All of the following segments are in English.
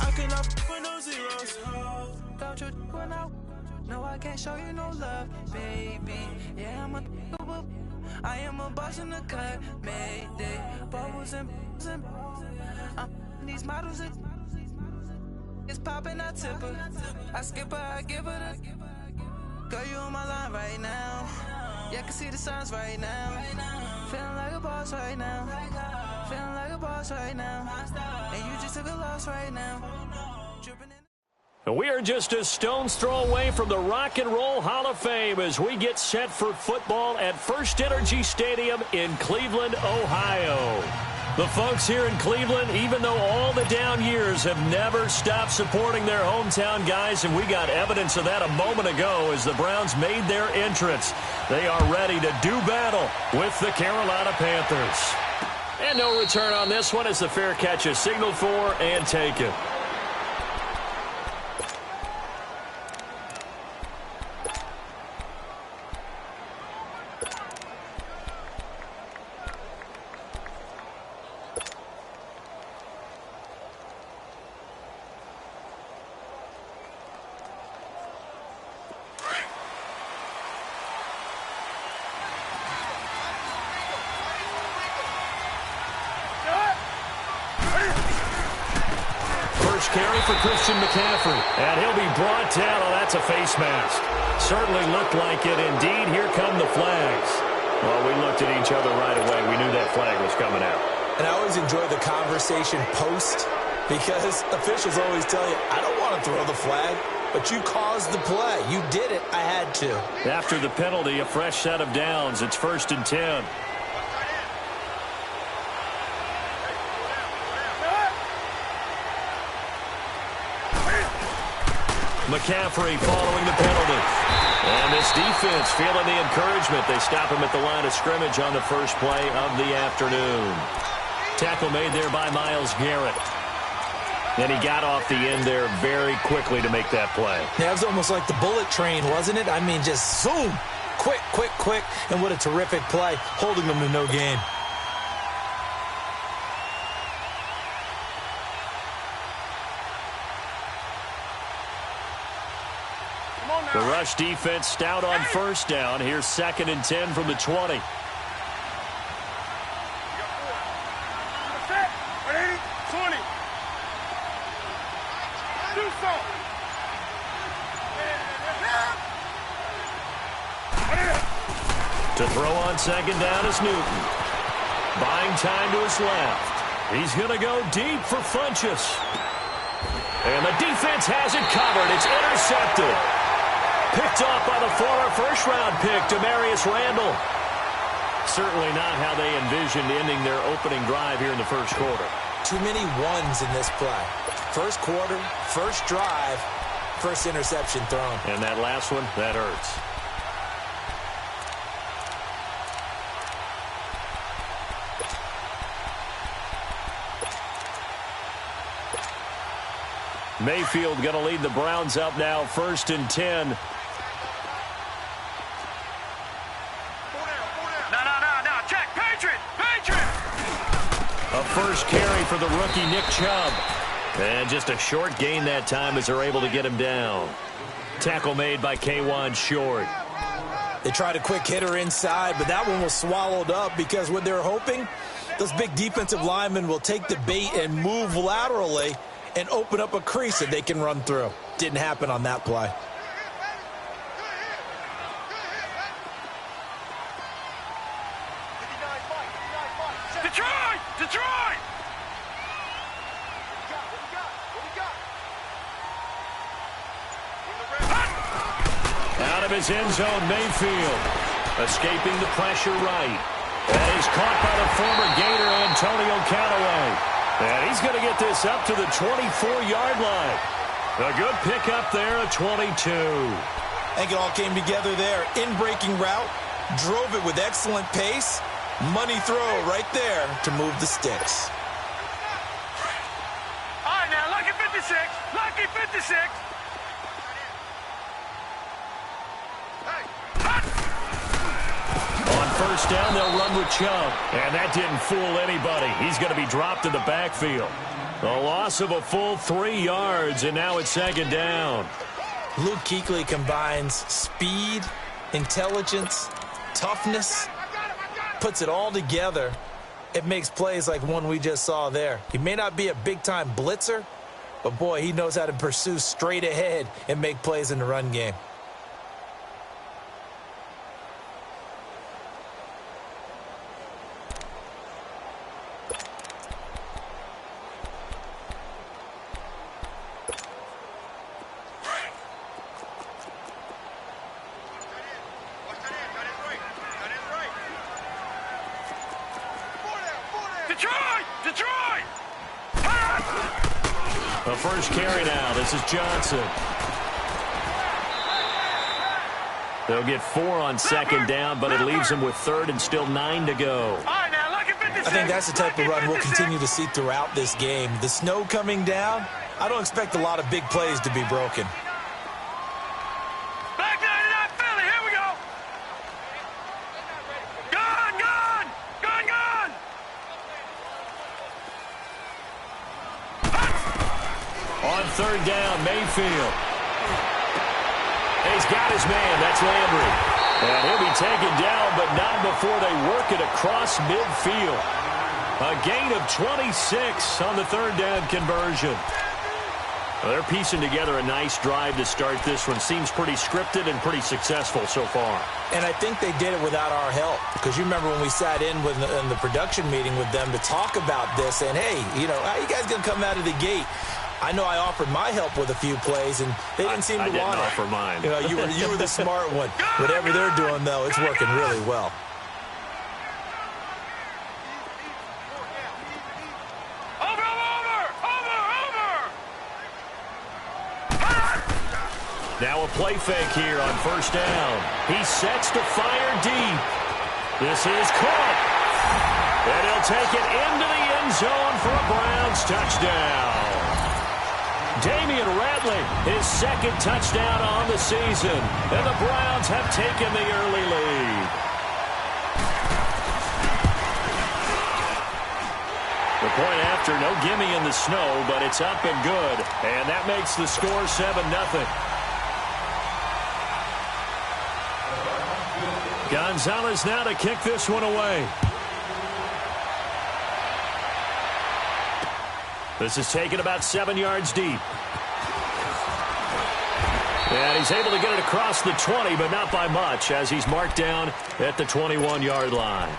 I cannot with no zeros. Don't you run out? No, I can't show you no love, baby. Yeah, I am a boss in the cut, mayday. Bubbles and these models, it's popping, I tip her. I skip her, I give her the. Girl, you on my line right now. Yeah, I can see the signs right now. Feeling like a boss right now. Feeling like a boss right now. And you just took a loss right now. We are just a stone's throw away from the Rock and Roll Hall of Fame as we get set for football at First Energy Stadium in Cleveland, Ohio. The folks here in Cleveland, even though all the down years, have never stopped supporting their hometown guys, and we got evidence of that a moment ago as the Browns made their entrance. They are ready to do battle with the Carolina Panthers. And no return on this one as the fair catch is signaled for and taken. Carry for Christian McCaffrey, and he'll be brought down. Oh, that's a face mask. Certainly looked like it. Indeed, here come the flags. Well, we looked at each other right away. We knew that flag was coming out. And I always enjoy the conversation post because officials always tell you, I don't want to throw the flag, but you caused the play. You did it. I had to. After the penalty, a fresh set of downs. It's 1st and 10. McCaffrey following the penalty. And this defense feeling the encouragement. They stop him at the line of scrimmage on the first play of the afternoon. Tackle made there by Myles Garrett. And he got off the end there very quickly to make that play. Yeah, it was almost like the bullet train, wasn't it? I mean, just zoom. Quick, quick, quick. And what a terrific play, holding them to no gain. The rush defense stout on first down. Here's 2nd and 10 from the 20. To throw on 2nd down is Newton. Buying time to his left. He's going to go deep for Funchess. And the defense has it covered. It's intercepted. Picked off by the former first-round pick, Demarius Randall. Certainly not how they envisioned ending their opening drive here in the first quarter. Too many ones in this play. First quarter, first drive, first interception thrown. And that last one, that hurts. Mayfield going to lead the Browns up now, 1st and 10. A first carry for the rookie Nick Chubb. And just a short gain that time as they're able to get him down. Tackle made by K'Wan Short. They tried a quick hitter inside, but that one was swallowed up because what they're hoping, those big defensive linemen will take the bait and move laterally and open up a crease that they can run through. Didn't happen on that play. Detroit! Out of his end zone, Mayfield. Escaping the pressure right. And he's caught by the former Gator, Antonio Callaway. And he's going to get this up to the 24-yard line. A good pickup there at 22. I think it all came together there. In-breaking route, drove it with excellent pace. Money throw right there to move the sticks. All right, now, lucky 56. Lucky 56. On first down, they'll run with Chubb. And that didn't fool anybody. He's going to be dropped in the backfield. A loss of a full 3 yards, and now it's second down. Luke Kuechly combines speed, intelligence, toughness, puts it all together. It makes plays like one we just saw there. He may not be a big-time blitzer, but, boy, he knows how to pursue straight ahead and make plays in the run game. Detroit! The first carry now. This is Johnson. They'll get 4 on second down, but it leaves them with third and still 9 to go. All right, now, lucky 56. I think that's the type of run we'll continue to see throughout this game. The snow coming down, I don't expect a lot of big plays to be broken. Back 99 Philly, here we go. Gone! On third down, Mayfield. He's got his man. That's Landry. And he'll be taken down, but not before they work it across midfield. A gain of 26 on the third down conversion. Well, they're piecing together a nice drive to start this one. Seems pretty scripted and pretty successful so far. And I think they did it without our help. Because you remember when we sat in the production meeting with them to talk about this. And, hey, you know, how you guys going to come out of the gate? I know I offered my help with a few plays, and they didn't seem to want it. I didn't offer mine. You know, you were the smart one. Whatever they're doing, though, it's working really well. Now a play fake here on first down. He sets to fire deep. This is caught. And he'll take it into the end zone for a Browns touchdown. Damian Ratley, his second touchdown on the season. And the Browns have taken the early lead. The point after, no gimme in the snow, but it's up and good. And that makes the score 7-0. Gonzalez now to kick this one away. This is taken about 7 yards deep. And he's able to get it across the 20, but not by much, as he's marked down at the 21-yard line.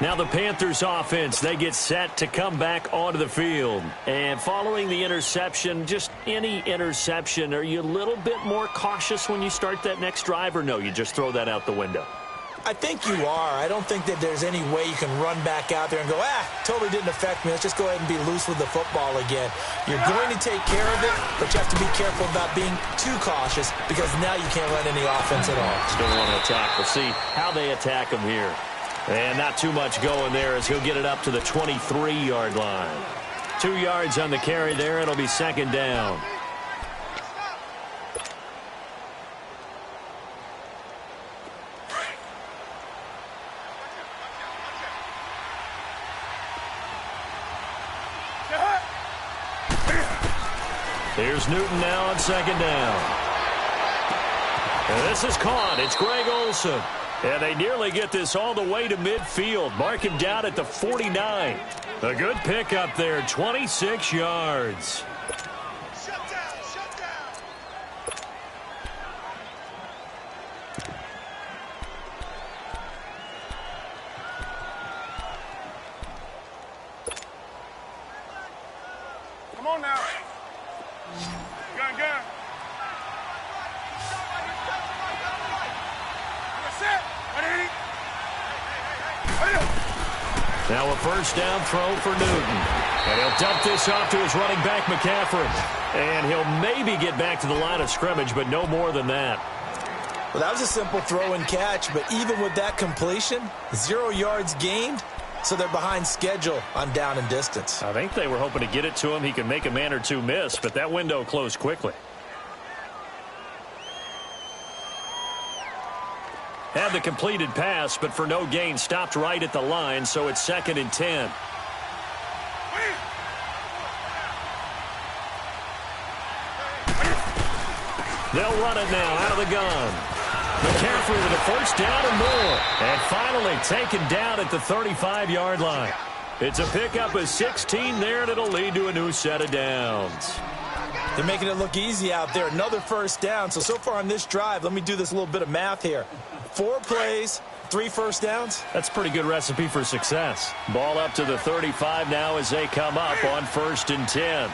Now the Panthers offense, they get set to come back onto the field. And following the interception, just any interception, are you a little bit more cautious when you start that next drive, or no, you just throw that out the window? I think you are. I don't think that there's any way you can run back out there and go, totally didn't affect me. Let's just go ahead and be loose with the football again. You're going to take care of it, but you have to be careful about being too cautious because now you can't run any offense at all. Still want to attack. We'll see how they attack him here. And not too much going there as he'll get it up to the 23-yard line. 2 yards on the carry there. It'll be second down. Here's Newton now on second down. And this is caught. It's Greg Olsen. And they nearly get this all the way to midfield. Mark him down at the 49. A good pickup there, 26 yards. Shut down. Come on now. Gun. Now a first down throw for Newton. And he'll dump this off to his running back, McCaffrey. And he'll maybe get back to the line of scrimmage, but no more than that. Well, that was a simple throw and catch, but even with that completion, 0 yards gained, so they're behind schedule on down and distance. I think they were hoping to get it to him. He could make a man or two miss, but that window closed quickly. Had the completed pass, but for no gain, stopped right at the line, so it's 2nd and 10. They'll run it now out of the gun. McCaffrey with a first down and more. And finally taken down at the 35-yard line. It's a pickup of 16 there, and it'll lead to a new set of downs. They're making it look easy out there. Another first down. So far on this drive, let me do this little bit of math here. 4 plays, 3 first downs. That's a pretty good recipe for success. Ball up to the 35 now as they come up on 1st and 10.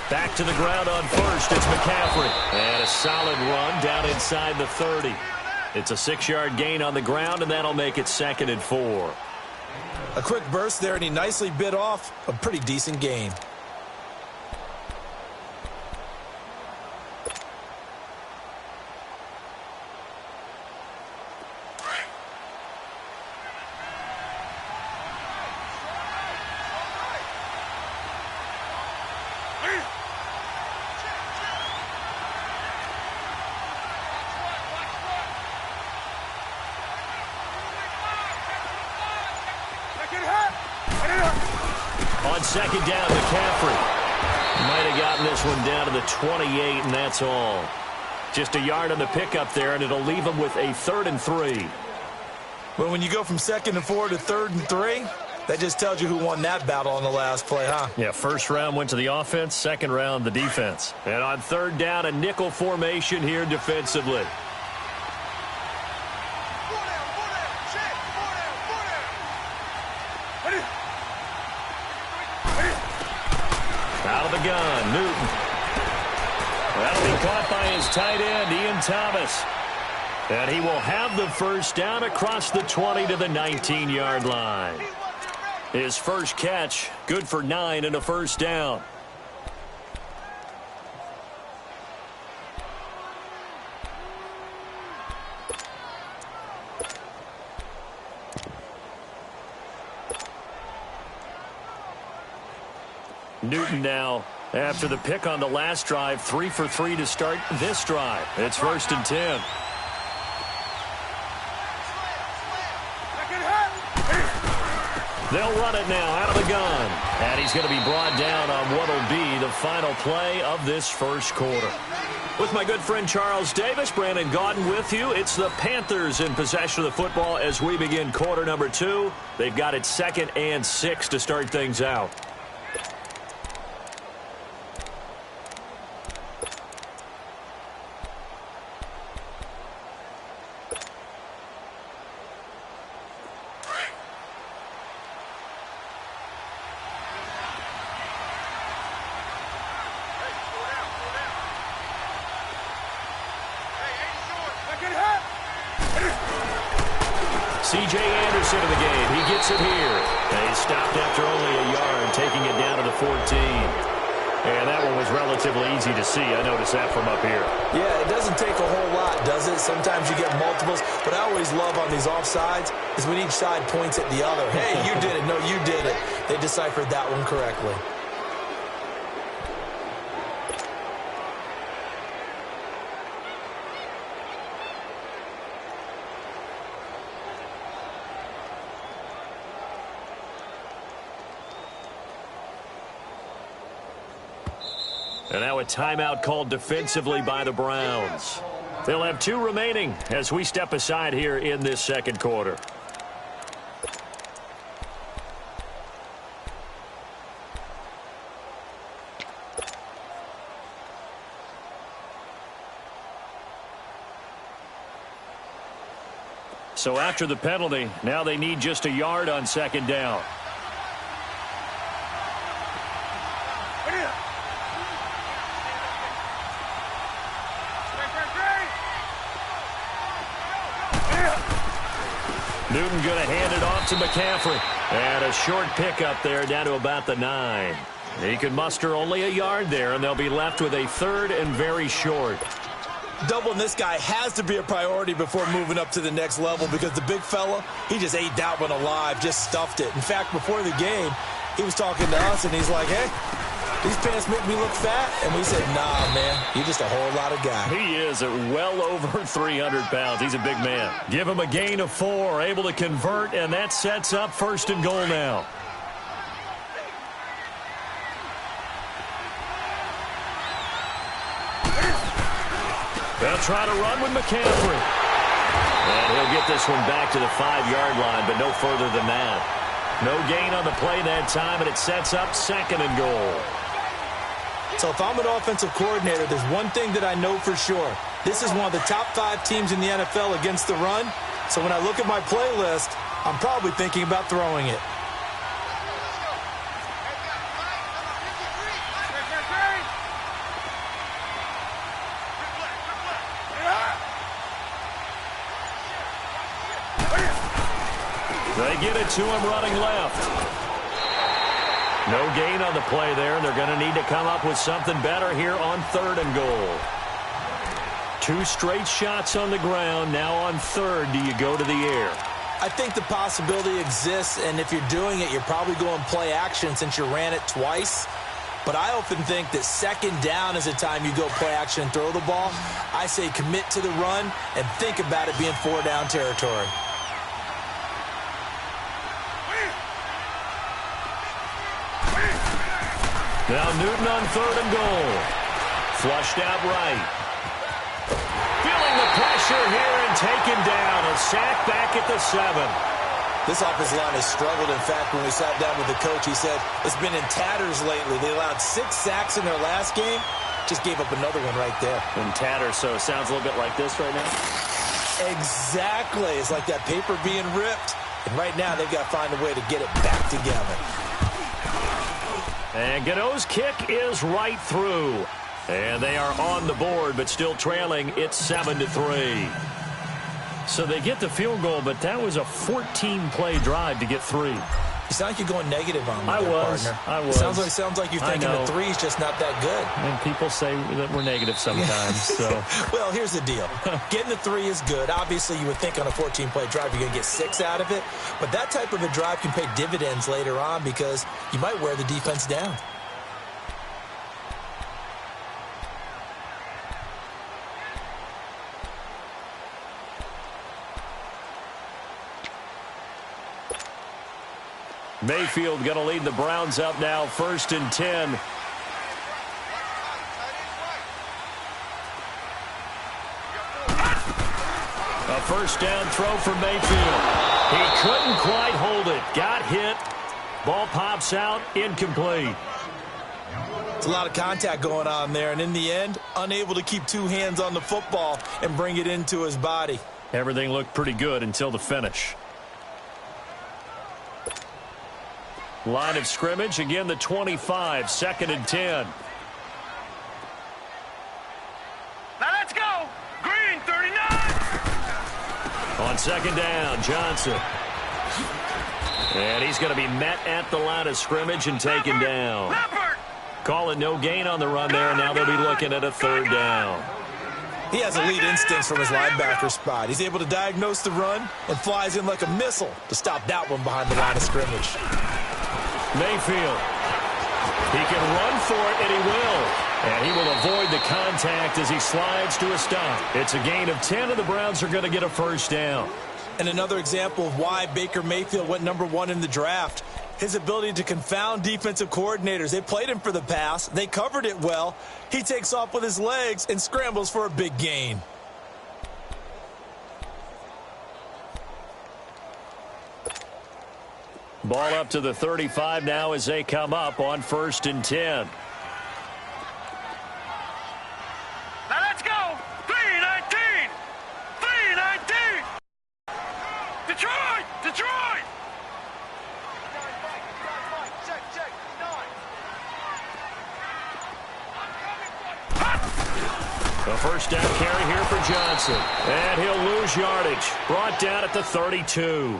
Back to the ground on 1st. It's McCaffrey. And a solid run down inside the 30. It's a 6-yard gain on the ground, and that'll make it 2nd and 4. A quick burst there, and he nicely bit off a pretty decent gain. On 2nd down, McCaffrey might have gotten this one down to the 28, and that's all. Just a yard on the pickup there, and it'll leave him with a 3rd and 3. But when you go from 2nd and 4 to 3rd and 3, that just tells you who won that battle on the last play, huh? Yeah, 1st round went to the offense, 2nd round the defense. And on 3rd down, a nickel formation here defensively. Out of the gun, Newton. That'll be caught by his tight end, Ian Thomas. And he will have the first down across the 20 to the 19-yard line. His first catch, good for 9 and a first down. Newton now, after the pick on the last drive, 3 for 3 to start this drive. It's 1st and 10. They'll run it now out of the gun. And he's going to be brought down on what will be the final play of this first quarter. With my good friend Charles Davis, Brandon Gaudin with you. It's the Panthers in possession of the football as we begin quarter number 2. They've got it 2nd and 6 to start things out. C.J. Anderson in the game. He gets it here. And he stopped after only a yard, taking it down to the 14. And that one was relatively easy to see. I noticed that from up here. Yeah, it doesn't take a whole lot, does it? Sometimes you get multiples. What I always love on these offsides is when each side points at the other. Hey, you did it. No, you did it. They deciphered that one correctly. And now a timeout called defensively by the Browns. They'll have 2 remaining as we step aside here in this second quarter. So after the penalty, now they need just a yard on 2nd down. Newton going to hand it off to McCaffrey. And a short pickup there down to about the 9. He can muster only a yard there, and they'll be left with a 3rd and very short. Doubling this guy has to be a priority before moving up to the next level because the big fella, he just ate that one alive, just stuffed it. In fact, before the game, he was talking to us, and he's like, hey, these pants make me look fat. And we said, nah, man, you're just a whole lot of guy. He is at well over 300 pounds. He's a big man. Give him a gain of 4, able to convert, and that sets up 1st and goal now. They'll try to run with McCaffrey. And he'll get this one back to the 5-yard line, but no further than that. No gain on the play that time, and it sets up 2nd and goal. So if I'm an offensive coordinator, there's one thing that I know for sure. This is one of the top 5 teams in the NFL against the run. So when I look at my playlist, I'm probably thinking about throwing it. They get it to him running left. No gain on the play there, and they're going to need to come up with something better here on 3rd and goal. 2 straight shots on the ground. Now on 3rd, do you go to the air? I think the possibility exists, and if you're doing it, you're probably going play action since you ran it twice. But I often think that 2nd down is the time you go play action and throw the ball. I say commit to the run and think about it being 4-down territory. Now Newton on 3rd and goal. Flushed out right. Feeling the pressure here and taken down. A sack back at the 7. This offensive line has struggled. In fact, when we sat down with the coach, he said it's been in tatters lately. They allowed 6 sacks in their last game. Just gave up another one right there. In tatters, so it sounds a little bit like this right now? Exactly. It's like that paper being ripped. And right now, they've got to find a way to get it back together. And Godot's kick is right through. And they are on the board, but still trailing. It's 7-3. So they get the field goal, but that was a 14-play drive to get 3. You sound like you're going negative on me, partner. I was. It sounds like you're thinking the 3 is just not that good. And people say that we're negative sometimes. So, well, here's the deal. Getting the 3 is good. Obviously, you would think on a 14-play drive you're going to get 6 out of it. But that type of a drive can pay dividends later on because you might wear the defense down. Mayfield going to lead the Browns up now, 1st and 10. A 1st down throw for Mayfield. He couldn't quite hold it. Got hit. Ball pops out, incomplete. It's a lot of contact going on there, and in the end, unable to keep 2 hands on the football and bring it into his body. Everything looked pretty good until the finish. Line of scrimmage, again the 25, 2nd and 10. Now let's go. Green, 39. On 2nd down, Johnson. And he's going to be met at the line of scrimmage and taken down. Calling no gain on the run there, and now they'll be looking at a 3rd down. He has elite instincts from his linebacker spot. He's able to diagnose the run and flies in like a missile to stop that one behind the line of scrimmage. Mayfield. He can run for it, and he will. And he will avoid the contact as he slides to a stop. It's a gain of 10, and the Browns are going to get a 1st down. And another example of why Baker Mayfield went #1 in the draft. His ability to confound defensive coordinators. They played him for the pass. They covered it well. He takes off with his legs and scrambles for a big gain. Ball up to the 35 now as they come up on 1st and 10. Now let's go. 3-19. 3-19. Detroit. Detroit. A 1st down carry here for Johnson. And he'll lose yardage. Brought down at the 32.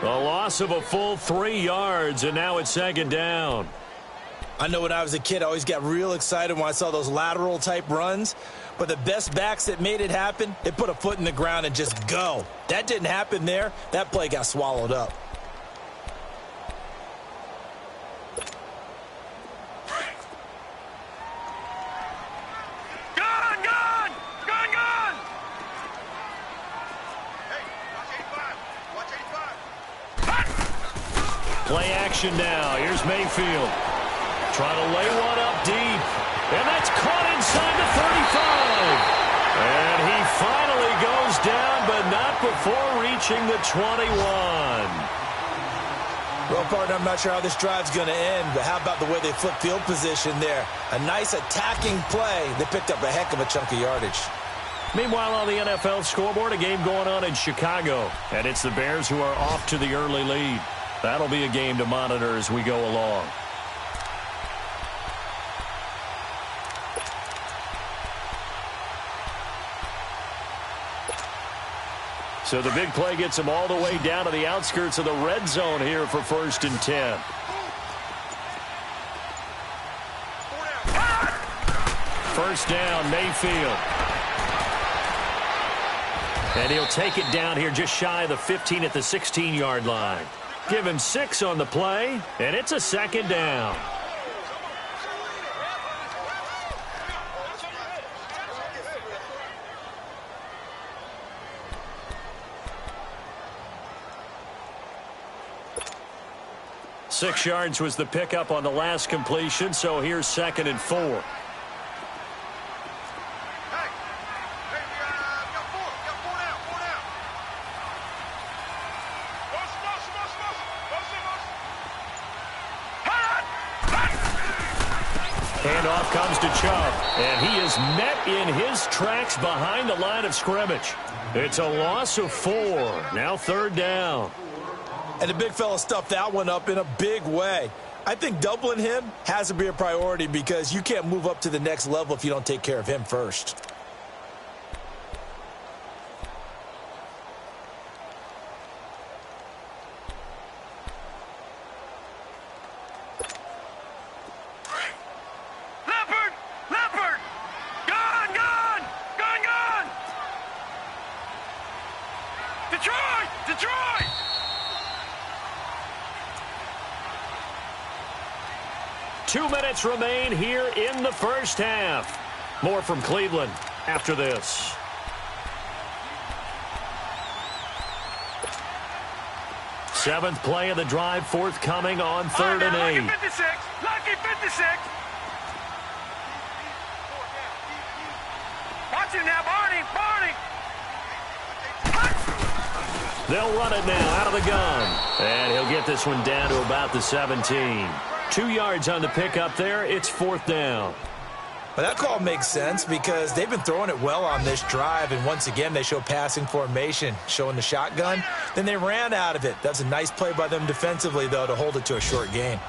A loss of a full 3 yards, and now it's 2nd down. I know when I was a kid, I always got real excited when I saw those lateral-type runs. But the best backs that made it happen, they put a foot in the ground and just go. That didn't happen there. That play got swallowed up. Play action now. Here's Mayfield. Trying to lay one up deep. And that's caught inside the 35. And he finally goes down, but not before reaching the 21. Well, partner, I'm not sure how this drive's going to end, but how about the way they flip field position there? A nice attacking play. They picked up a heck of a chunk of yardage. Meanwhile, on the NFL scoreboard, a game going on in Chicago. And it's the Bears who are off to the early lead. That'll be a game to monitor as we go along. So the big play gets them all the way down to the outskirts of the red zone here for 1st and 10. First down, Mayfield. And he'll take it down here just shy of the 15 at the 16-yard line. Give him 6 on the play, and it's a 2nd down. Six yards was the pickup on the last completion, so here's 2nd and 4. Handoff comes to Chubb, and he is met in his tracks behind the line of scrimmage. It's a loss of 4. Now 3rd down. And the big fella stuffed that one up in a big way. I think doubling him has to be a priority because you can't move up to the next level if you don't take care of him first. Detroit! 2 minutes remain here in the first half. More from Cleveland after this. Seventh play of the drive forthcoming on 3rd and 8. Lucky 56. Lucky 56. Watch him now, Barney. Barney. They'll run it now out of the gun. And he'll get this one down to about the 17. 2 yards on the pickup there. It's 4th down. But that call makes sense because they've been throwing it well on this drive, and once again they show passing formation, showing the shotgun. Then they ran out of it. That's a nice play by them defensively, though, to hold it to a short gain.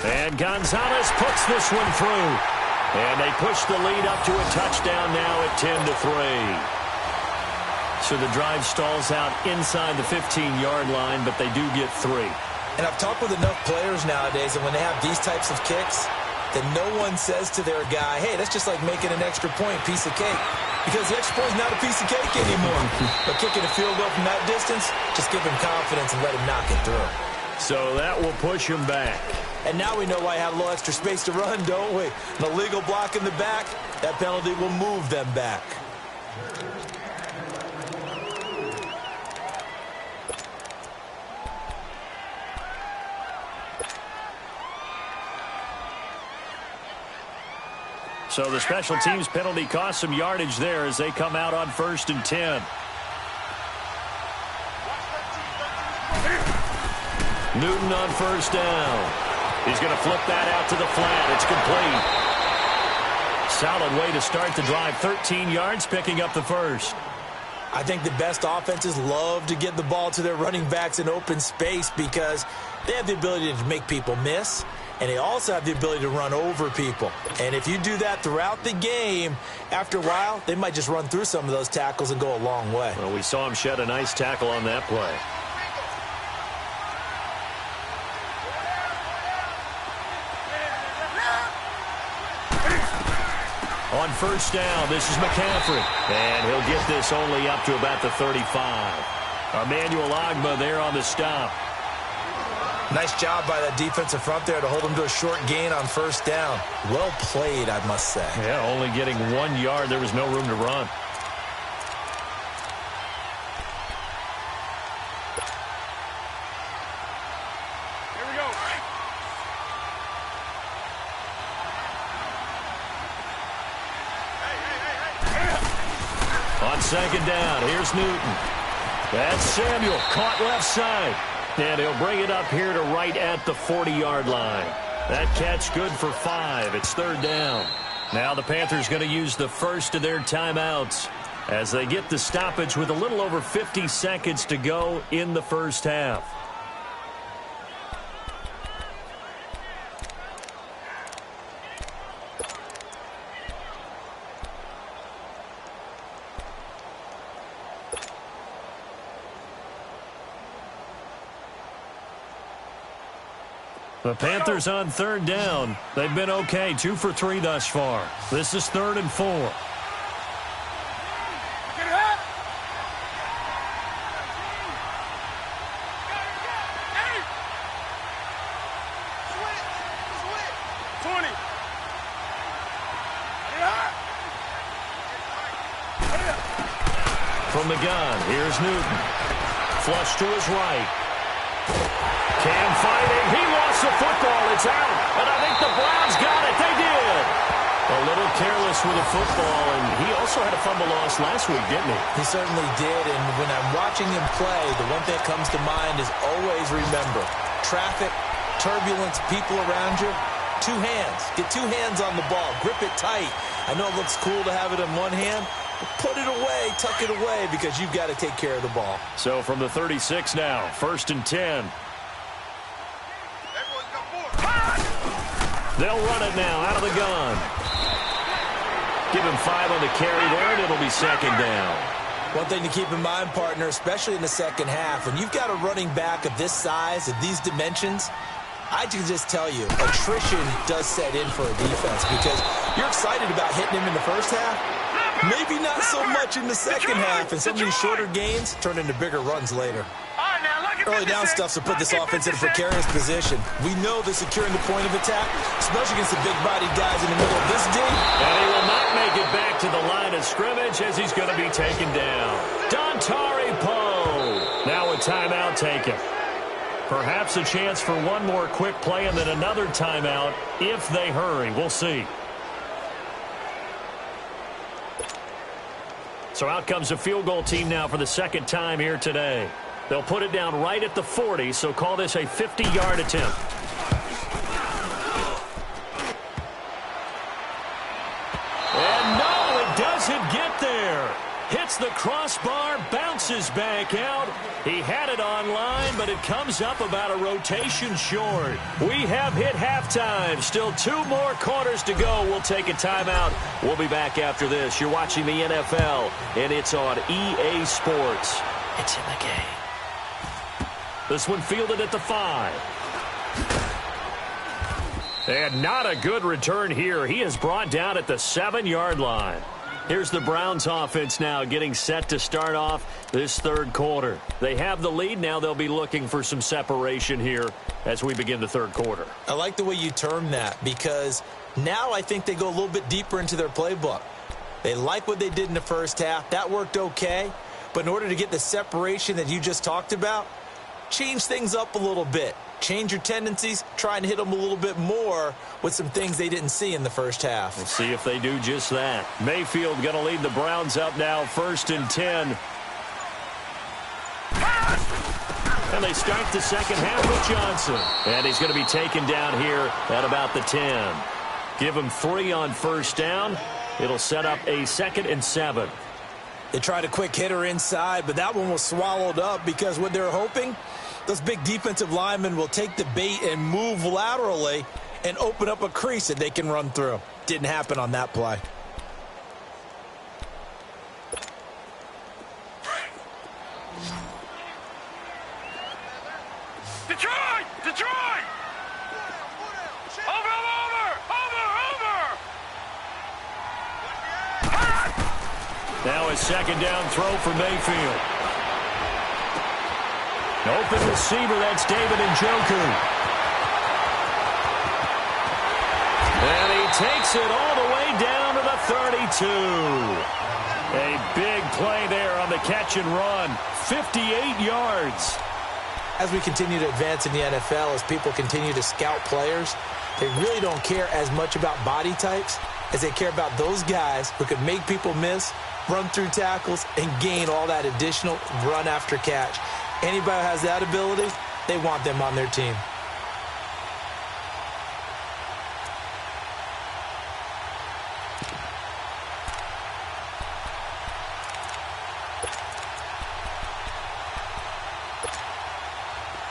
And Gonzalez puts this one through. And they push the lead up to a touchdown now at 10-3. So the drive stalls out inside the 15-yard line, but they do get 3. And I've talked with enough players nowadays, and when they have these types of kicks, then no one says to their guy, hey, that's just like making an extra point, piece of cake. Because the extra point is not a piece of cake anymore. But kicking a field goal from that distance, just give him confidence and let him knock it through. So that will push him back. And now we know why I have a little extra space to run, don't we? An illegal block in the back, that penalty will move them back. So the special teams penalty cost some yardage there as they come out on 1st and 10. Newton on 1st down. He's going to flip that out to the flat. It's complete. Solid way to start the drive. 13 yards, picking up the first. I think the best offenses love to get the ball to their running backs in open space because they have the ability to make people miss, and they also have the ability to run over people. And if you do that throughout the game, after a while, they might just run through some of those tackles and go a long way. Well, we saw him shed a nice tackle on that play. On 1st down, this is McCaffrey. And he'll get this only up to about the 35. Emmanuel Ogbah there on the stop. Nice job by that defensive front there to hold him to a short gain on 1st down. Well played, I must say. Yeah, only getting 1 yard. There was no room to run. On second down, here's Newton. That's Samuel, caught left side. And he'll bring it up here to right at the 40-yard line. That catch good for 5. It's third down. Now the Panthers going to use the first of their timeouts as they get the stoppage with a little over 50 seconds to go in the first half. The Panthers on third down. They've been okay, 2 for 3 thus far. This is 3rd and 4. Get it up. 20. From the gun, here's Newton. Flush to his right. Cam fighting. He lost the football. It's out. And I think the Browns got it. They did. A little careless with the football, and he also had a fumble loss last week, didn't he? He certainly did, and when I'm watching him play, the one thing that comes to mind is always remember, traffic, turbulence, people around you, 2 hands. Get 2 hands on the ball. Grip it tight. I know it looks cool to have it in one hand, but put it away, tuck it away, because you've got to take care of the ball. So from the 36 now, 1st and 10. They'll run it now out of the gun. Give him 5 on the carry there, and it'll be second down. One thing to keep in mind, partner, especially in the second half, when you've got a running back of this size, of these dimensions, I can just tell you, attrition does set in for a defense because you're excited about hitting him in the first half. Maybe not so much in the second half, and some of these shorter gains turn into bigger runs later. Early down stuff to put this offense in a precarious position. We know they're securing the point of attack, especially against the big-bodied guys in the middle of this D. And he will not make it back to the line of scrimmage as he's going to be taken down. Dontari Poe. Now a timeout taken. Perhaps a chance for one more quick play and then another timeout if they hurry. We'll see. So out comes a field goal team now for the second time here today. They'll put it down right at the 40, so call this a 50-yard attempt. And no, it doesn't get there. Hits the crossbar, bounces back out. He had it on line, but it comes up about a rotation short. We have hit halftime. Still 2 more quarters to go. We'll take a timeout. We'll be back after this. You're watching the NFL, and it's on EA Sports. It's in the game. This one fielded at the 5. And not a good return here. He is brought down at the 7-yard line. Here's the Browns offense now getting set to start off this third quarter. They have the lead. Now they'll be looking for some separation here as we begin the third quarter. I like the way you term that because now I think they go a little bit deeper into their playbook. They like what they did in the first half. That worked okay. But in order to get the separation that you just talked about, change things up a little bit. Change your tendencies. Try and hit them a little bit more with some things they didn't see in the first half. We'll see if they do just that. Mayfield going to lead the Browns up now, 1st and 10. And they start the second half with Johnson. And he's going to be taken down here at about the 10. Give him 3 on first down. It'll set up a 2nd and 7. They tried a quick hitter inside, but that one was swallowed up because what they're hoping, those big defensive linemen will take the bait and move laterally and open up a crease that they can run through. Didn't happen on that play. Detroit! Detroit! Over! Now a second down throw for Mayfield. Open receiver, that's David Njoku. And he takes it all the way down to the 32. A big play there on the catch and run. 58 yards. As we continue to advance in the NFL, as people continue to scout players, they really don't care as much about body types. as they care about those guys who can make people miss, run through tackles, and gain all that additional run after catch. Anybody who has that ability, they want them on their team.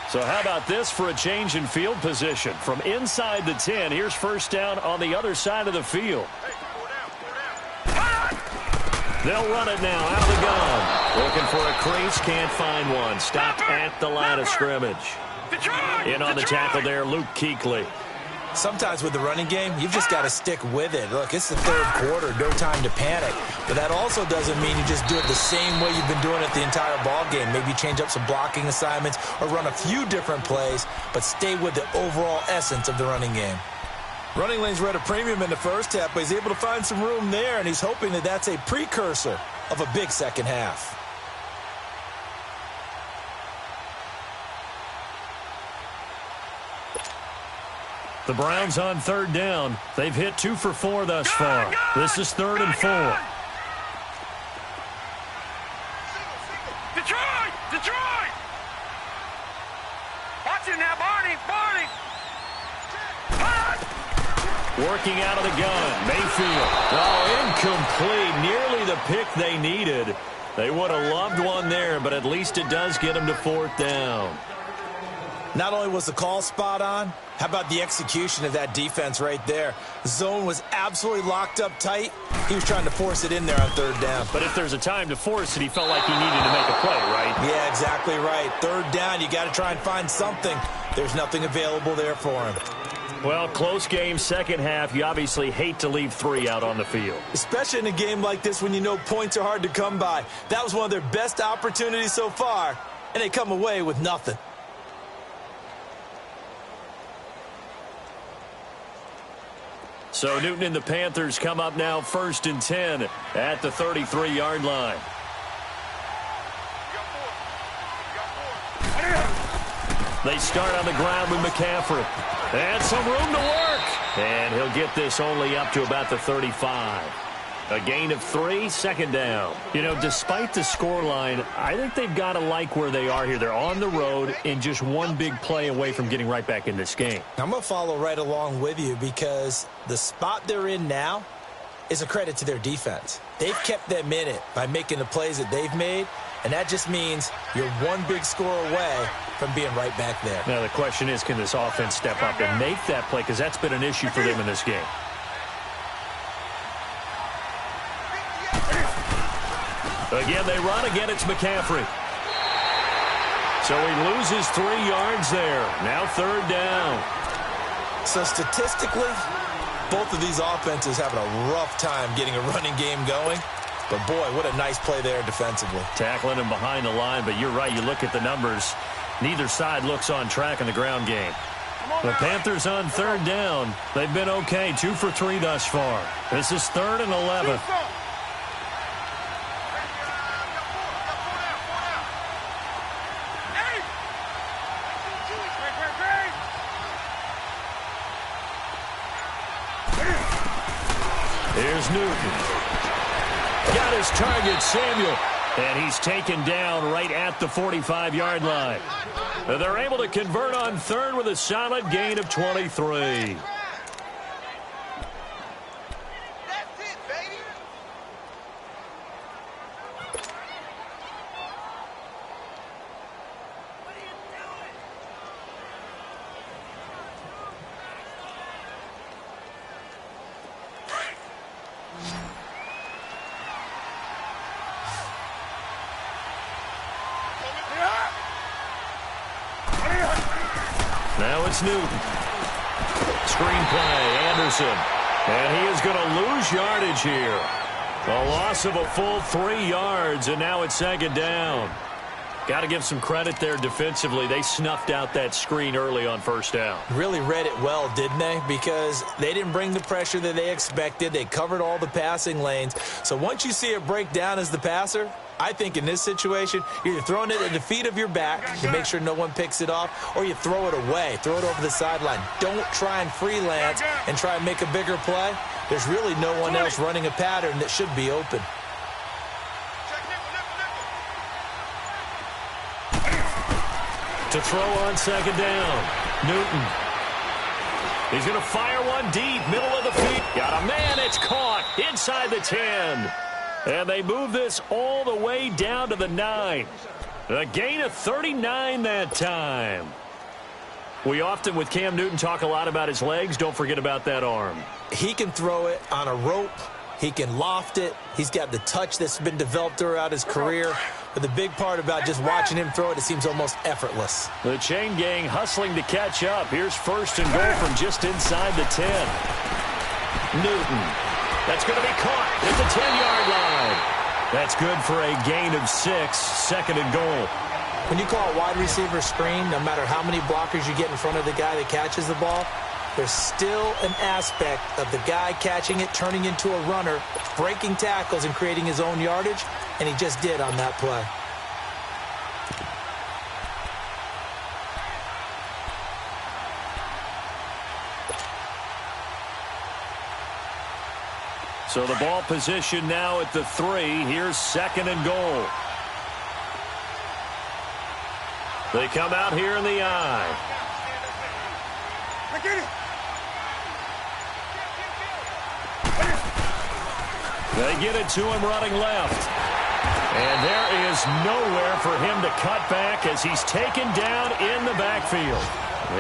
So how about this for a change in field position? From inside the 10, here's first down on the other side of the field. They'll run it now out of the gun. Looking for a crease, can't find one. Stopped at the line of scrimmage. In on the tackle there, Luke Kuechly. Sometimes with the running game, you've just got to stick with it. Look, it's the third quarter, no time to panic. But that also doesn't mean you just do it the same way you've been doing it the entire ball game. Maybe change up some blocking assignments or run a few different plays, but stay with the overall essence of the running game. Running lanes were at a premium in the first half, but he's able to find some room there, and he's hoping that that's a precursor of a big second half. The Browns on third down. They've hit 2 for 4 thus far. This is 3rd and 4. Detroit! Detroit! Watch it now, Barney! Barney! Working out of the gun. Mayfield. Oh, incomplete. Nearly the pick they needed. They would have loved one there, but at least it does get them to 4th down. Not only was the call spot on, how about the execution of that defense right there? The zone was absolutely locked up tight. He was trying to force it in there on 3rd down. But if there's a time to force it, he felt like he needed to make a play, right? Yeah, exactly right. 3rd down, you got to try and find something. There's nothing available there for him. Well, close game, second half. You obviously hate to leave 3 out on the field. Especially in a game like this when you know points are hard to come by. That was one of their best opportunities so far, and they come away with nothing. So Newton and the Panthers come up now 1st and 10 at the 33-yard line. They start on the ground with McCaffrey. And some room to work. And he'll get this only up to about the 35. A gain of 3, 2nd down. You know, despite the scoreline, I think they've got to like where they are here. They're on the road and just one big play away from getting right back in this game. I'm going to follow right along with you because the spot they're in now is a credit to their defense. They've kept them in it by making the plays that they've made, and that just means you're one big score away from being right back there. Now the question is, can this offense step up and make that play? Because that's been an issue for them in this game. Again, they run. Again, it's McCaffrey. So he loses 3 yards there. Now 3rd down. So statistically, both of these offenses having a rough time getting a running game going. But, boy, what a nice play there defensively. Tackling him behind the line, but you're right. You look at the numbers. Neither side looks on track in the ground game. The Panthers on 3rd down. They've been okay. 2 for 3 thus far. This is 3rd and 11. Here's Newton. Got his target, Samuel. And he's taken down right at the 45-yard line. They're able to convert on 3rd with a solid gain of 23. Now it's Newton. Screenplay, Anderson. And he is going to lose yardage here. A loss of a full 3 yards, and now it's 2nd down. Got to give some credit there defensively. They snuffed out that screen early on 1st down. Really read it well, didn't they? Because they didn't bring the pressure that they expected. They covered all the passing lanes. So once you see it break down as the passer, I think in this situation, you're either throwing it at the feet of your back to make sure no one picks it off, or you throw it away, throw it over the sideline. Don't try and freelance and try and make a bigger play. There's really no one else running a pattern that should be open. To throw on second down, Newton. He's going to fire one deep, middle of the field. Got a man, it's caught inside the 10. And they move this all the way down to the 9. A gain of 39 that time. We often, with Cam Newton, talk a lot about his legs. Don't forget about that arm. He can throw it on a rope. He can loft it. He's got the touch that's been developed throughout his career. But the big part about just watching him throw it seems almost effortless. The chain gang hustling to catch up. Here's first and goal from just inside the 10. Newton. That's going to be caught at the 10-yard line. That's good for a gain of 6, second and goal. When you call a wide receiver screen, no matter how many blockers you get in front of the guy that catches the ball, there's still an aspect of the guy catching it, turning into a runner, breaking tackles and creating his own yardage, and he just did on that play. So the ball position now at the 3. Here's second and goal. They come out here in the eye. They get it to him running left. And there is nowhere for him to cut back as he's taken down in the backfield.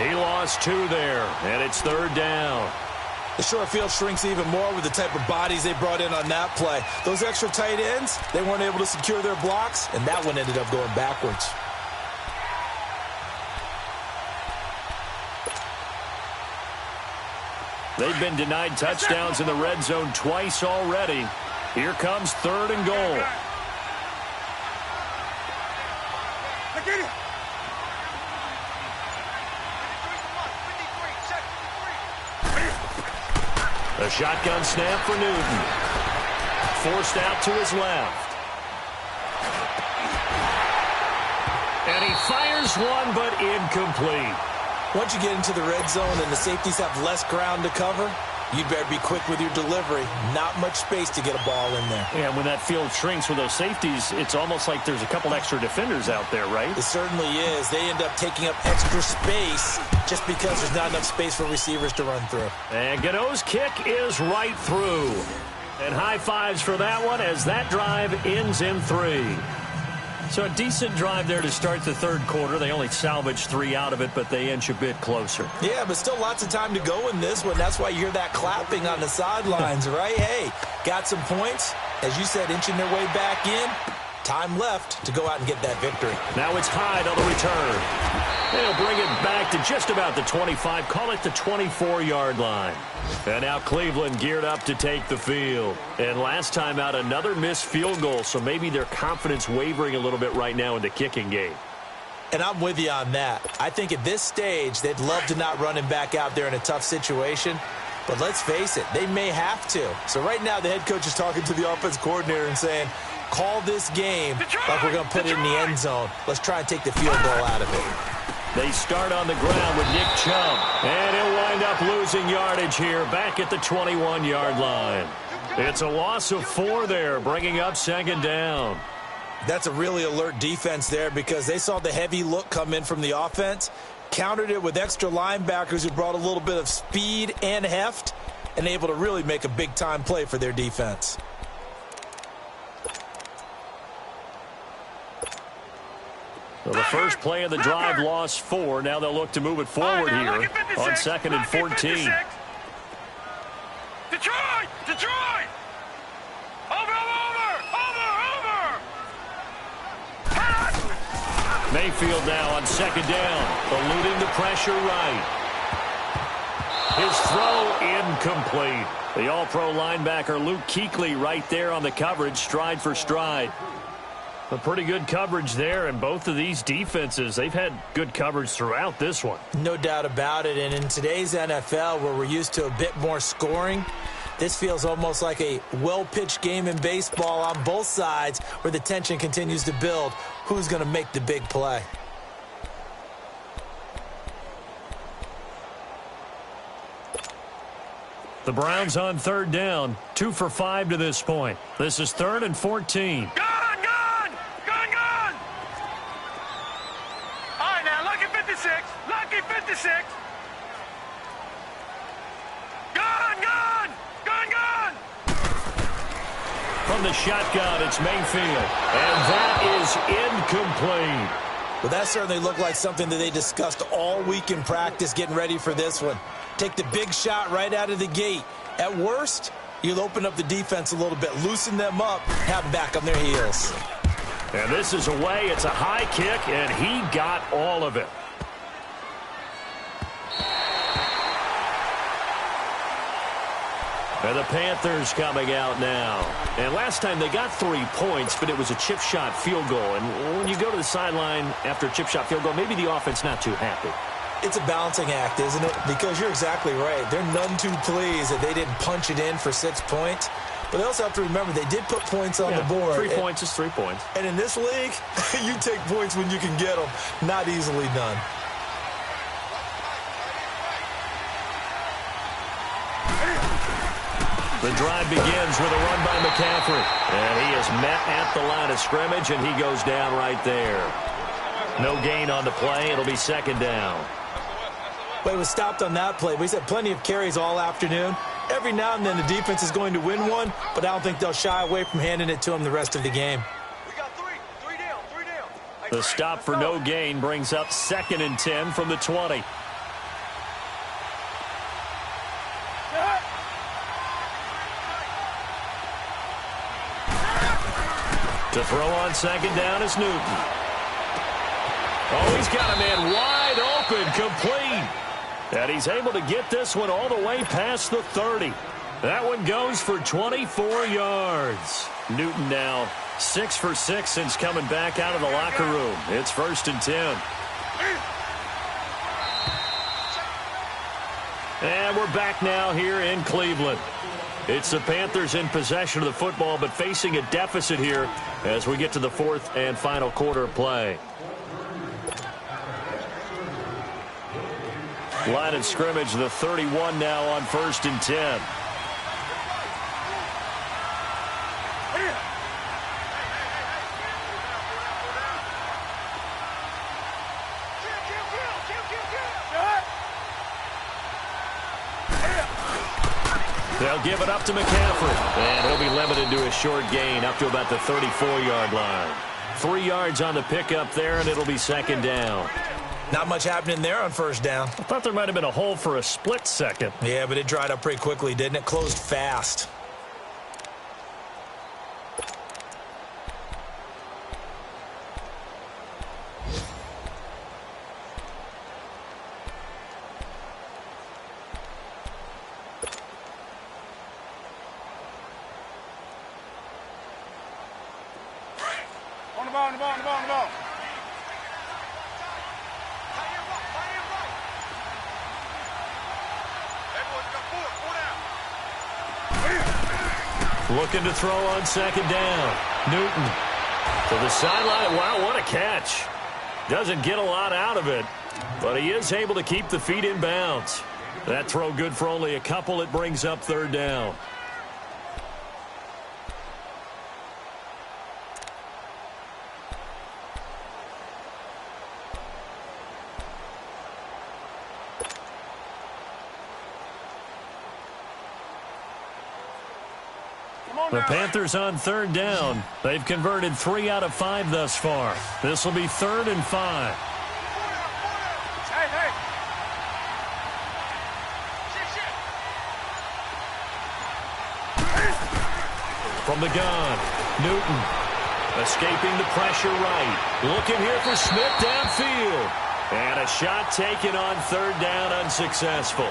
He lost 2 there, and it's third down. The short field shrinks even more with the type of bodies they brought in on that play. Those extra tight ends, they weren't able to secure their blocks, and that one ended up going backwards. They've been denied touchdowns in the red zone twice already. Here comes third and goal. A shotgun snap for Newton. Forced out to his left. And he fires one, but incomplete. Once you get into the red zone and the safeties have less ground to cover, you'd better be quick with your delivery. Not much space to get a ball in there. Yeah, when that field shrinks with those safeties, it's almost like there's a couple extra defenders out there, right? It certainly is. They end up taking up extra space just because there's not enough space for receivers to run through. And Gano's kick is right through. And high fives for that one as that drive ends in 3. So a decent drive there to start the third quarter. They only salvaged 3 out of it, but they inch a bit closer. Yeah, but still lots of time to go in this one. That's why you hear that clapping on the sidelines, right? Hey, got some points. As you said, inching their way back in. Time left to go out and get that victory. Now it's Hyde on the return. They'll bring it back to just about the 25. Call it the 24-yard line. And now Cleveland geared up to take the field. And last time out, another missed field goal, so maybe their confidence wavering a little bit right now in the kicking game. And I'm with you on that. I think at this stage, they'd love to not run him back out there in a tough situation. But let's face it, they may have to. So right now, the head coach is talking to the offense coordinator and saying, call this game like we're going to put it in the end zone. Let's try and take the field goal out of it. They start on the ground with Nick Chubb. And he'll wind up losing yardage here back at the 21-yard line. It's a loss of 4 there, bringing up second down. That's a really alert defense there because they saw the heavy look come in from the offense, countered it with extra linebackers who brought a little bit of speed and heft, and able to really make a big-time play for their defense. So the first play of the drive lost 4. Now they'll look to move it forward here on 2nd and 14. Detroit! Detroit! Over! Mayfield now on second down, eluding the pressure right. His throw incomplete. The all-pro linebacker Luke Kuechly right there on the coverage, stride for stride. A pretty good coverage there, and both of these defenses, they've had good coverage throughout this one. No doubt about it, and in today's NFL, where we're used to a bit more scoring, this feels almost like a well-pitched game in baseball on both sides where the tension continues to build. Who's going to make the big play? The Browns on third down, 2 for 5 to this point. This is 3rd and 14. Gone! All right, now, lucky 56. Lucky 56. Gone! From the shotgun, it's Mayfield. And that is incomplete. Well, that certainly looked like something that they discussed all week in practice getting ready for this one. Take the big shot right out of the gate. At worst, you'll open up the defense a little bit, loosen them up, have them back on their heels. And this is away. It's a high kick, and he got all of it. And the Panthers coming out now. And last time they got 3 points, but it was a chip shot field goal. And when you go to the sideline after a chip shot field goal, maybe the offense not too happy. It's a balancing act, isn't it? Because you're exactly right. They're none too pleased that they didn't punch it in for 6 points. But they also have to remember they did put points on the board. 3 points is 3 points. And in this league, you take points when you can get them. Not easily done. The drive begins with a run by McCaffrey. And he is met at the line of scrimmage, and he goes down right there. No gain on the play. It'll be 2nd down. Well, he was stopped on that play, but he's had plenty of carries all afternoon. Every now and then the defense is going to win one, but I don't think they'll shy away from handing it to him the rest of the game. We got three down. The stop for no gain brings up 2nd and 10 from the 20. To throw on 2nd down is Newton. Oh, he's got a man wide open, complete. And he's able to get this one all the way past the 30. That one goes for 24 yards. Newton now 6 for 6 since coming back out of the locker room. It's 1st and 10. And we're back now here in Cleveland. It's the Panthers in possession of the football, but facing a deficit here as we get to the 4th and final quarter of play. Line of scrimmage, the 31 now on 1st and 10. They'll give it up to McCaffrey, and he'll be limited to a short gain up to about the 34-yard line. 3 yards on the pickup there, and it'll be 2nd down. Not much happening there on 1st down. I thought there might have been a hole for a split second. Yeah, but it dried up pretty quickly, didn't it? Closed fast. On the ball. Looking to throw on 2nd down. Newton to the sideline. Wow, what a catch. Doesn't get a lot out of it, but he is able to keep the feet in bounds. That throw good for only a couple. It brings up 3rd down. The Panthers on 3rd down. They've converted 3 out of 5 thus far. This will be 3rd and 5. Hey. From the gun, Newton escaping the pressure right. Looking here for Smith downfield. And a shot taken on 3rd down, unsuccessful.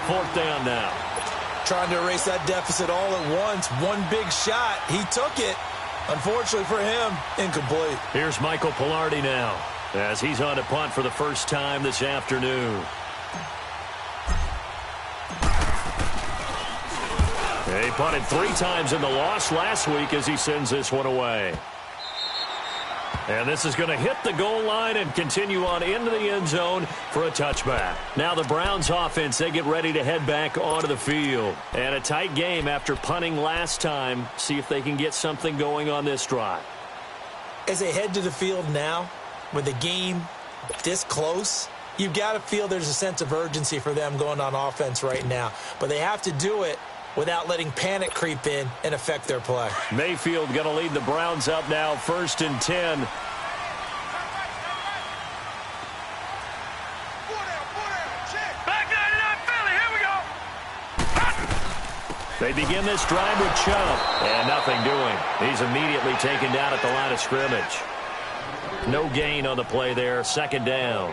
4th down now. Trying to erase that deficit all at once. One big shot. He took it. Unfortunately for him, incomplete. Here's Michael Pilardi now as he's on to punt for the first time this afternoon. He punted 3 times in the loss last week as he sends this one away. And this is going to hit the goal line and continue on into the end zone for a touchback. Now the Browns offense, they get ready to head back onto the field. And a tight game after punting last time. See if they can get something going on this drive. As they head to the field now, with the game this close, you've got to feel there's a sense of urgency for them going on offense right now. But they have to do it without letting panic creep in and affect their play. Mayfield going to lead the Browns up now, 1st and 10. They begin this drive with Chubb, and nothing doing. He's immediately taken down at the line of scrimmage. No gain on the play there, 2nd down.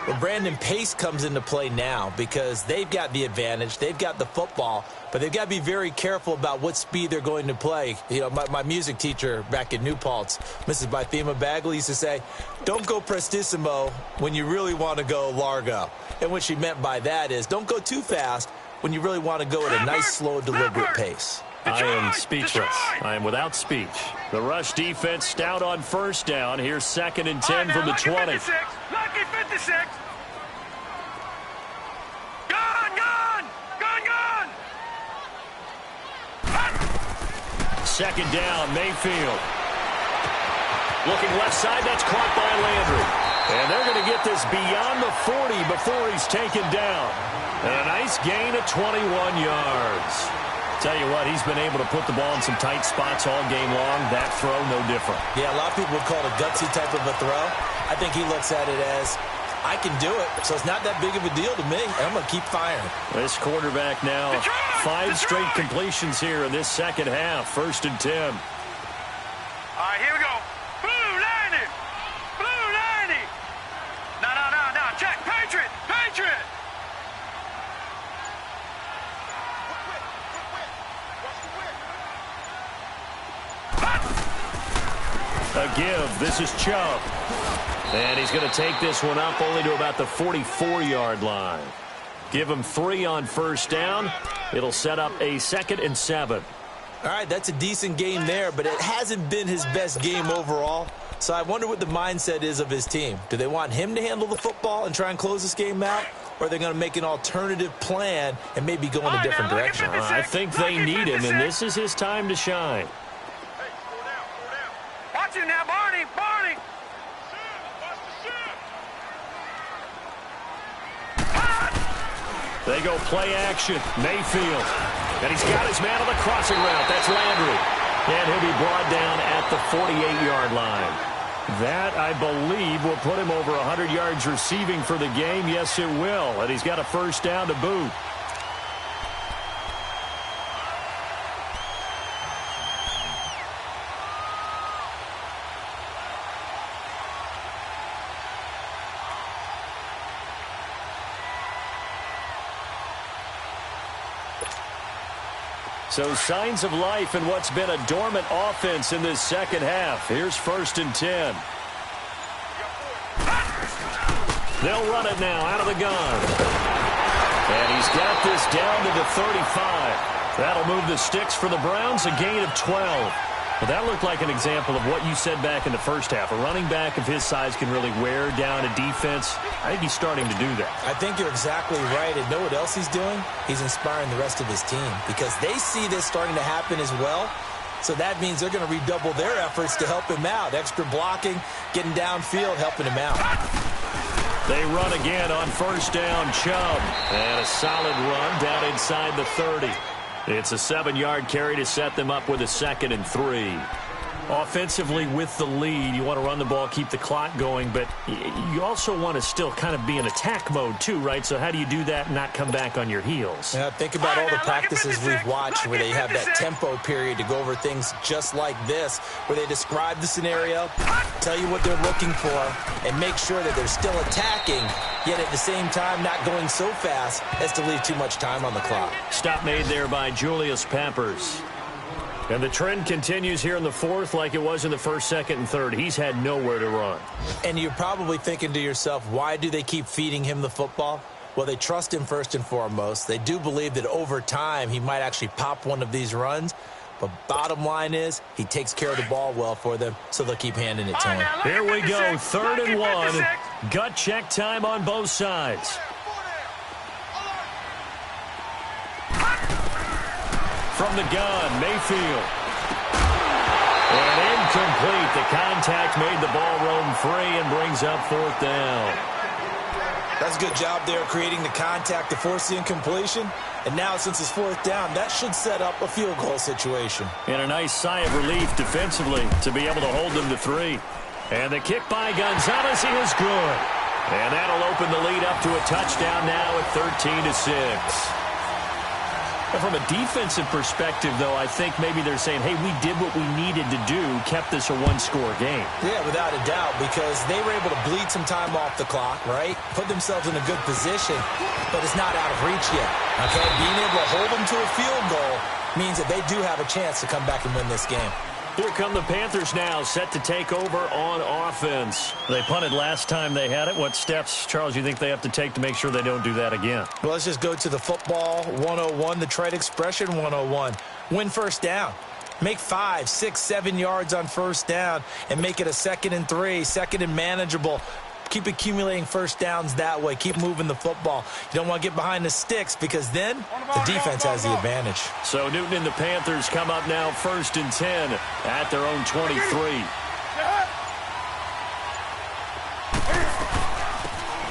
Well, Brandon, pace comes into play now because they've got the advantage. They've got the football, but they've got to be very careful about what speed they're going to play. You know, my music teacher back in New Paltz, Mrs. Bythema Bagley, used to say, don't go prestissimo when you really want to go largo. And what she meant by that is don't go too fast when you really want to go at a nice, slow, deliberate pace. I am speechless. I am without speech. The rush defense stout on 1st down. Here's 2nd and 10 from the 20. Lucky 56. Gone. 2nd down, Mayfield. Looking left side, that's caught by Landry. And they're going to get this beyond the 40 before he's taken down. And a nice gain of 21 yards. Tell you what, he's been able to put the ball in some tight spots all game long. That throw, no different. Yeah, a lot of people would call it a gutsy type of a throw. I think he looks at it as, I can do it, so it's not that big of a deal to me. I'm going to keep firing. This quarterback now, 5 straight completions here in this 2nd half. 1st and 10. All right, here we go. Blue 90. No. Check. Patriot. A give. This is Chubb. And he's going to take this one up only to about the 44-yard line. Give him 3 on 1st down. It'll set up a 2nd and 7. All right, that's a decent game there, but it hasn't been his best game overall. So I wonder what the mindset is of his team. Do they want him to handle the football and try and close this game out? Or are they going to make an alternative plan and maybe go in a different direction? I think they need him, and this is his time to shine. Watch it now, Barney. They go play action. Mayfield. And he's got his man on the crossing route. That's Landry. And he'll be brought down at the 48-yard line. That, I believe, will put him over 100 yards receiving for the game. Yes, it will. And he's got a 1st down to boot. So signs of life in what's been a dormant offense in this 2nd half. Here's 1st and 10. They'll run it now out of the gun. And he's got this down to the 35. That'll move the sticks for the Browns, a gain of 12. But that looked like an example of what you said back in the 1st half. A running back of his size can really wear down a defense. I think he's starting to do that. I think you're exactly right. And know what else he's doing? He's inspiring the rest of his team because they see this starting to happen as well. So that means they're going to redouble their efforts to help him out. Extra blocking, getting downfield, helping him out. They run again on 1st down, Chubb. And a solid run down inside the 30. It's a 7-yard carry to set them up with a 2nd and 3. Offensively with the lead, you want to run the ball, keep the clock going, but you also want to still kind of be in attack mode too, right? So how do you do that and not come back on your heels? Yeah, think about all the practices we've watched where they have that tempo period to go over things just like this, where they describe the scenario, tell you what they're looking for, and make sure that they're still attacking, yet at the same time not going so fast as to leave too much time on the clock. Stop made there by Julius Peppers. And the trend continues here in the 4th like it was in the 1st, 2nd, and 3rd. He's had nowhere to run. And you're probably thinking to yourself, why do they keep feeding him the football? Well, they trust him first and foremost. They do believe that over time he might actually pop one of these runs. But bottom line is, he takes care of the ball well for them, so they'll keep handing it to him. Here we go, 3rd and 1. Gut check time on both sides. From the gun, Mayfield. And incomplete. The contact made the ball roam free and brings up 4th down. That's a good job there creating the contact to force the incompletion. And now, since it's 4th down, that should set up a field goal situation. And a nice sigh of relief defensively to be able to hold them to 3. And the kick by Gonzalez is good. And that'll open the lead up to a touchdown now at 13-6. And from a defensive perspective, though, I think maybe they're saying, hey, we did what we needed to do, kept this a one-score game. Yeah, without a doubt, because they were able to bleed some time off the clock, right? Put themselves in a good position, but it's not out of reach yet, okay? Being able to hold them to a field goal means that they do have a chance to come back and win this game. Here come the Panthers now, set to take over on offense. They punted last time they had it. What steps, Charles, you think they have to take to make sure they don't do that again? Well, let's just go to the football 101, the trade expression 101. Win first down. Make 5, 6, 7 yards on first down and make it a 2nd and 3, 2nd and manageable. Keep accumulating first downs that way. Keep moving the football. You don't want to get behind the sticks because then the defense has the advantage. So Newton and the Panthers come up now 1st and 10 at their own 23.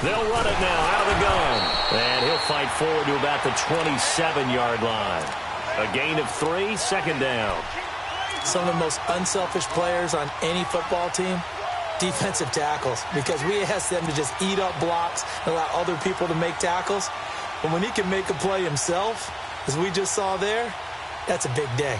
They'll run it now out of the gun. And he'll fight forward to about the 27-yard line. A gain of 3, 2nd down. Some of the most unselfish players on any football team, defensive tackles, because we ask them to just eat up blocks and allow other people to make tackles. But when he can make a play himself, as we just saw there, that's a big day.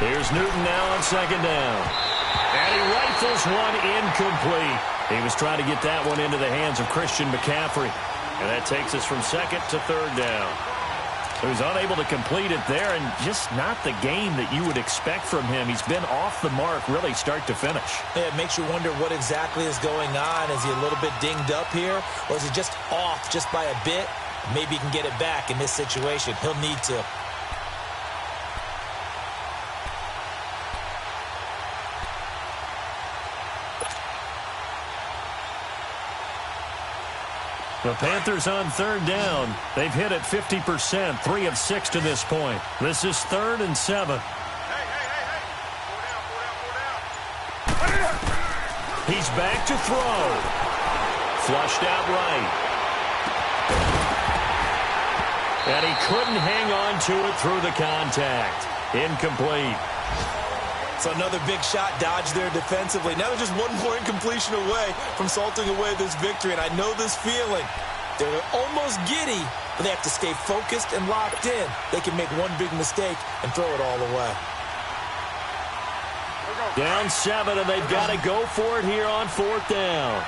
Here's Newton now on 2nd down. And he rifles one incomplete. He was trying to get that one into the hands of Christian McCaffrey. And that takes us from 2nd to 3rd down. He was unable to complete it there, and just not the game that you would expect from him. He's been off the mark really start to finish. Yeah, it makes you wonder what exactly is going on. Is he a little bit dinged up here, or is he just off just by a bit? Maybe he can get it back in this situation. He'll need to. The Panthers on 3rd down. They've hit it 50%, 3 of 6 to this point. This is 3rd and 7. He's back to throw. Flushed out right. And he couldn't hang on to it through the contact. Incomplete. So another big shot dodged there defensively. Now they're just one more incompletion away from salting away this victory. And I know this feeling. They're almost giddy, but they have to stay focused and locked in. They can make one big mistake and throw it all away. Down 7, and they've got to go for it here on 4th down.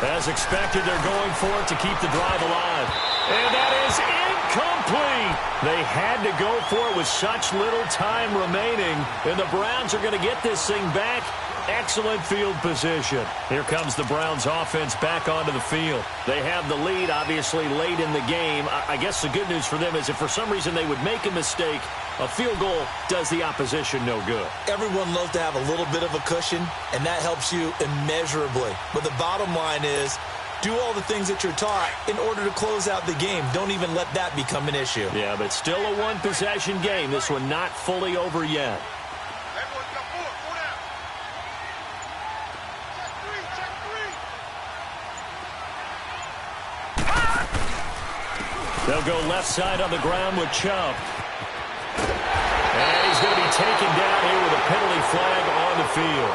As expected, they're going for it to keep the drive alive. And that is incomplete. They had to go for it with such little time remaining. And the Browns are going to get this thing back. Excellent field position. Here comes the Browns offense back onto the field. They have the lead, obviously, late in the game. I guess the good news for them is if for some reason they would make a mistake, a field goal does the opposition no good. Everyone loves to have a little bit of a cushion, and that helps you immeasurably. But the bottom line is, do all the things that you're taught in order to close out the game. Don't even let that become an issue. Yeah, but still a one-possession game. This one not fully over yet. They'll go left side on the ground with Chubb. And he's going to be taken down here with a penalty flag on the field.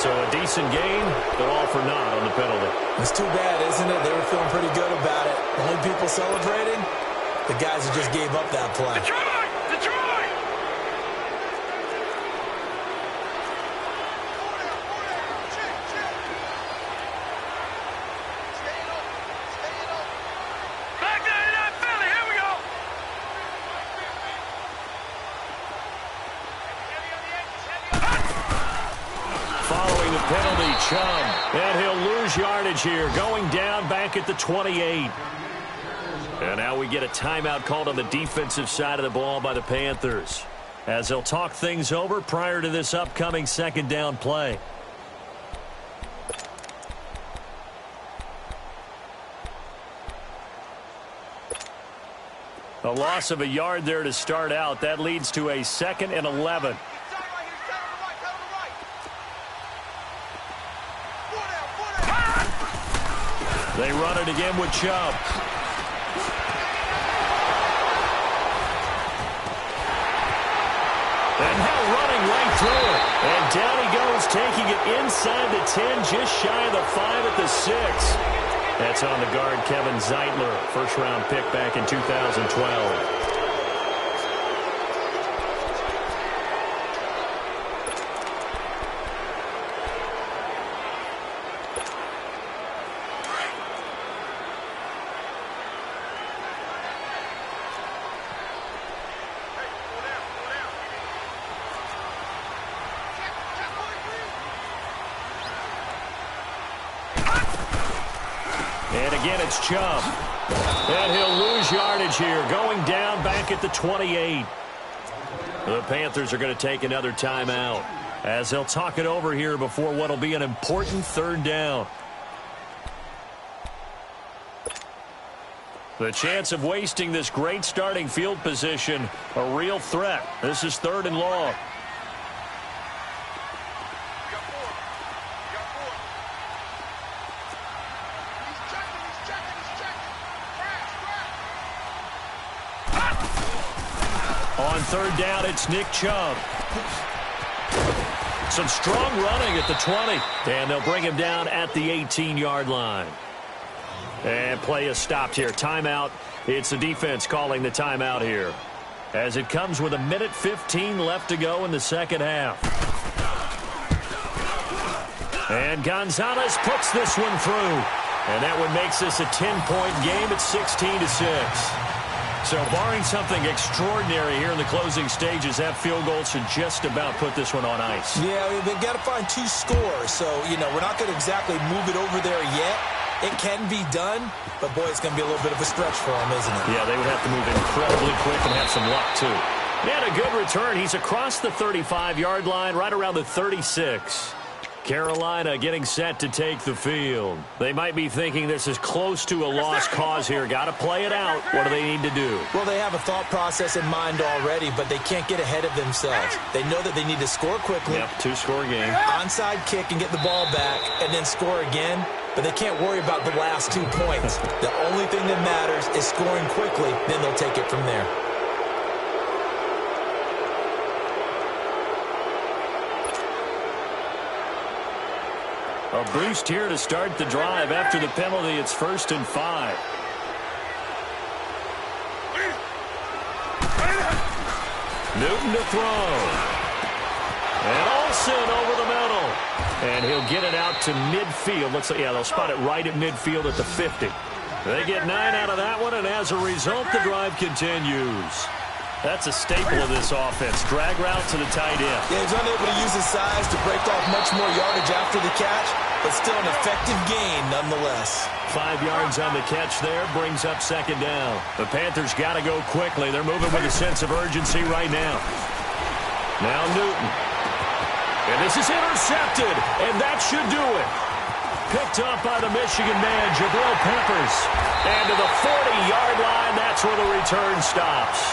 So a decent game, but all for naught on the penalty. It's too bad, isn't it? They were feeling pretty good about it. The only people celebrating, the guys who just gave up that play. Detroit! Back there in that Philly, here we go! Following the penalty, Chubb. And he'll lose yardage here, going down back at the 28. And now we get a timeout called on the defensive side of the ball by the Panthers, as they'll talk things over prior to this upcoming second down play. A loss of a yard there to start out. That leads to a 2nd and 11. They run it again with Chubb. And now running right through it. And down he goes, taking it inside the 10, just shy of the 5 at the 6. That's on the guard, Kevin Zeitler, first-round pick back in 2012. And again, it's Chubb. And he'll lose yardage here, going down back at the 28. The Panthers are going to take another timeout, as they'll talk it over here before what will be an important third down. The chance of wasting this great starting field position, a real threat. This is 3rd and long. On 3rd down, it's Nick Chubb. Some strong running at the 20. And they'll bring him down at the 18-yard line. And play is stopped here. Timeout. It's the defense calling the timeout here, as it comes with 1:15 left to go in the second half. And Gonzalez puts this one through. And that one makes this a 10-point game at 16-6. So barring something extraordinary here in the closing stages, that field goal should just about put this one on ice. Yeah, they've got to find 2 scores. So, we're not going to exactly move it over there yet. It can be done, but, boy, it's going to be a little bit of a stretch for them, isn't it? Yeah, they would have to move incredibly quick and have some luck, too. And a good return. He's across the 35-yard line, right around the 36. Carolina getting set to take the field. They might be thinking this is close to a lost cause here. Got to play it out. What do they need to do? Well, they have a thought process in mind already, but they can't get ahead of themselves. They know that they need to score quickly. Yep, 2-score game. Onside kick and get the ball back and then score again, but they can't worry about the last 2 points. The only thing that matters is scoring quickly, then they'll take it from there. A boost here to start the drive. After the penalty, it's 1st and 5. Newton to throw. And Olsen over the middle. And he'll get it out to midfield. They'll spot it right at midfield at the 50. They get 9 out of that one, and as a result, the drive continues. That's a staple of this offense. Drag route to the tight end. Yeah, he's unable to use his size to break off much more yardage after the catch, but still an effective gain nonetheless. 5 yards on the catch there, brings up 2nd down. The Panthers got to go quickly. They're moving with a sense of urgency right now. Now Newton. And this is intercepted, and that should do it. Picked up by the Michigan man, Jabril Peppers. And to the 40-yard line, that's where the return stops.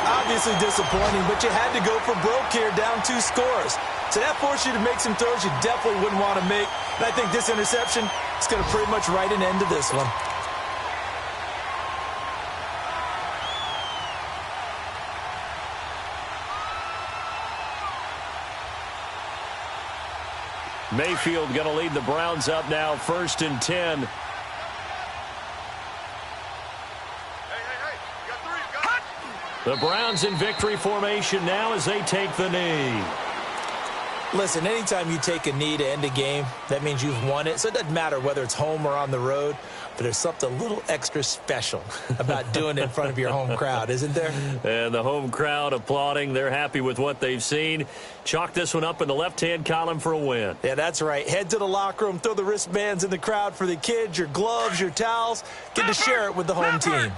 Obviously disappointing, but you had to go for broke here, down 2 scores. So that forced you to make some throws you definitely wouldn't want to make. And I think this interception is going to pretty much write an end to this one. Mayfield going to lead the Browns up now, 1st and 10. The Browns in victory formation now as they take the knee. Listen, anytime you take a knee to end a game, that means you've won it. So it doesn't matter whether it's home or on the road, but there's something a little extra special about doing it in front of your home crowd, isn't there? And the home crowd applauding. They're happy with what they've seen. Chalk this one up in the left-hand column for a win. Yeah, that's right. Head to the locker room, throw the wristbands in the crowd for the kids, your gloves, your towels. Get to share it with the home team.